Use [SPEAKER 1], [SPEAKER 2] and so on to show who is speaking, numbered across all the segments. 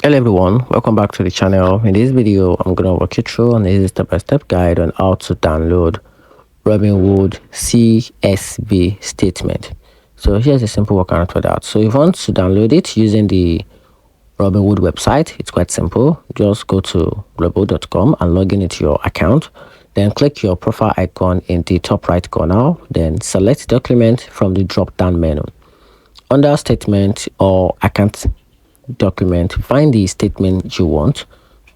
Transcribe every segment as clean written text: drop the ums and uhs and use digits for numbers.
[SPEAKER 1] Hello everyone, welcome back to the channel. In this video, I'm going to walk you through an easy step-by-step guide on how to download Robinhood CSV statement. So here's a simple workaround for that. So if you want to download it using the Robinhood website, it's quite simple. Just go to robinhood.com and log in into your account. Then click your profile icon in the top right corner. Then select document from the drop-down menu. Under statement or account document, find the statement you want,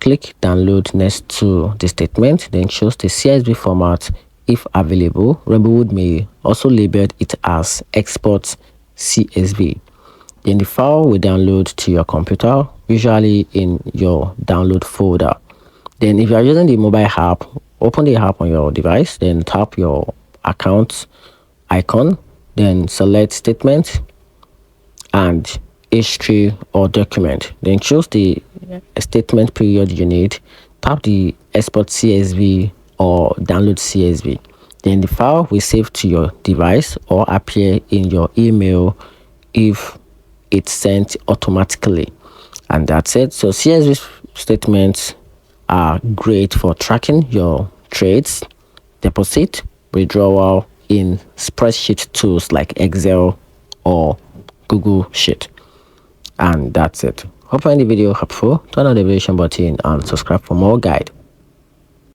[SPEAKER 1] click download next to the statement, then choose the CSV format if available. Robinhood may also label it as export CSV. Then the file will download to your computer, usually in your download folder. Then if you are using the mobile app, open the app on your device, then tap your account icon, then select statement and history or document. Then choose the statement period you need, tap the export CSV or download CSV. Then the file will save to your device or appear in your email if it's sent automatically. And that's it. So CSV statements are great for tracking your trades, deposit, withdrawal in spreadsheet tools like Excel or Google Sheet. And that's it. Hope you find the video helpful. Turn on the notification button and subscribe for more guide.